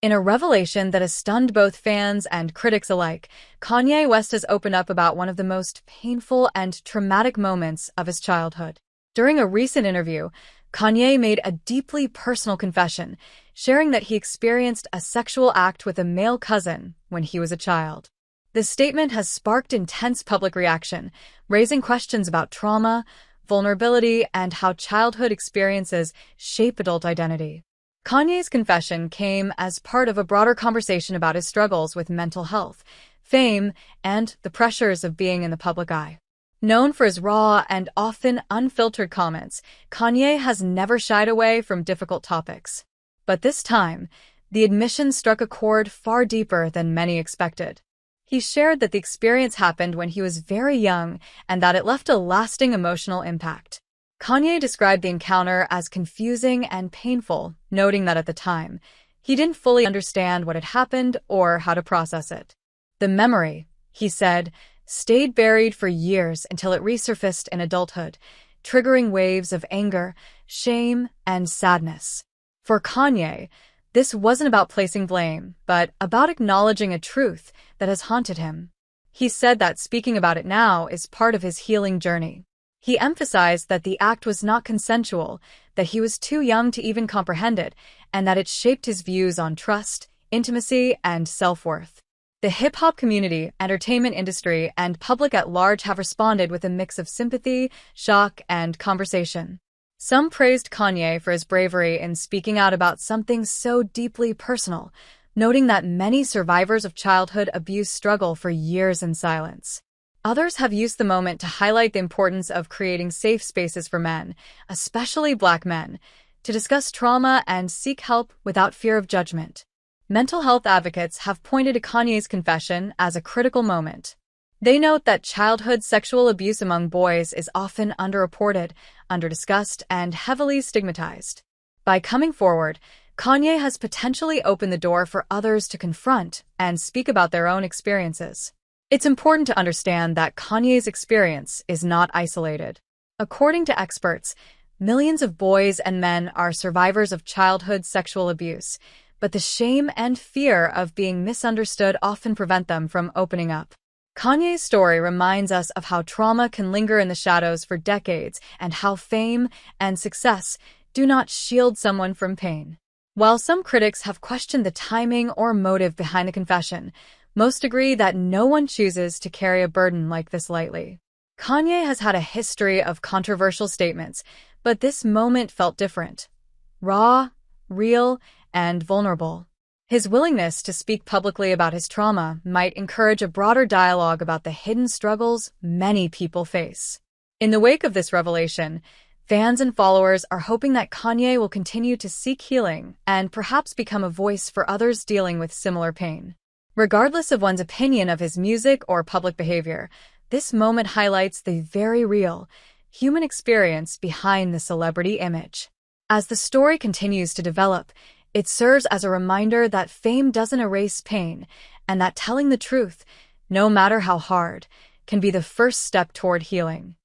In a revelation that has stunned both fans and critics alike, Kanye West has opened up about one of the most painful and traumatic moments of his childhood. During a recent interview, Kanye made a deeply personal confession, sharing that he experienced a sexual act with a male cousin when he was a child. The statement has sparked intense public reaction, raising questions about trauma, vulnerability, and how childhood experiences shape adult identity. Kanye's confession came as part of a broader conversation about his struggles with mental health, fame, and the pressures of being in the public eye. Known for his raw and often unfiltered comments, Kanye has never shied away from difficult topics. But this time, the admission struck a chord far deeper than many expected. He shared that the experience happened when he was very young and that it left a lasting emotional impact. Kanye described the encounter as confusing and painful, noting that at the time, he didn't fully understand what had happened or how to process it. The memory, he said, stayed buried for years until it resurfaced in adulthood, triggering waves of anger, shame, and sadness. For Kanye, this wasn't about placing blame, but about acknowledging a truth that has haunted him. He said that speaking about it now is part of his healing journey. He emphasized that the act was not consensual, that he was too young to even comprehend it, and that it shaped his views on trust, intimacy, and self-worth. The hip-hop community, entertainment industry, and public at large have responded with a mix of sympathy, shock, and conversation. Some praised Kanye for his bravery in speaking out about something so deeply personal, noting that many survivors of childhood abuse struggle for years in silence. Others have used the moment to highlight the importance of creating safe spaces for men, especially Black men, to discuss trauma and seek help without fear of judgment. Mental health advocates have pointed to Kanye's confession as a critical moment. They note that childhood sexual abuse among boys is often underreported, underdiscussed, and heavily stigmatized. By coming forward, Kanye has potentially opened the door for others to confront and speak about their own experiences. It's important to understand that Kanye's experience is not isolated. According to experts, millions of boys and men are survivors of childhood sexual abuse, but the shame and fear of being misunderstood often prevent them from opening up. Kanye's story reminds us of how trauma can linger in the shadows for decades and how fame and success do not shield someone from pain. While some critics have questioned the timing or motive behind the confession, most agree that no one chooses to carry a burden like this lightly. Kanye has had a history of controversial statements, but this moment felt different. Raw, real, and vulnerable. His willingness to speak publicly about his trauma might encourage a broader dialogue about the hidden struggles many people face. In the wake of this revelation, fans and followers are hoping that Kanye will continue to seek healing and perhaps become a voice for others dealing with similar pain. Regardless of one's opinion of his music or public behavior, this moment highlights the very real, human experience behind the celebrity image. As the story continues to develop, it serves as a reminder that fame doesn't erase pain, and that telling the truth, no matter how hard, can be the first step toward healing.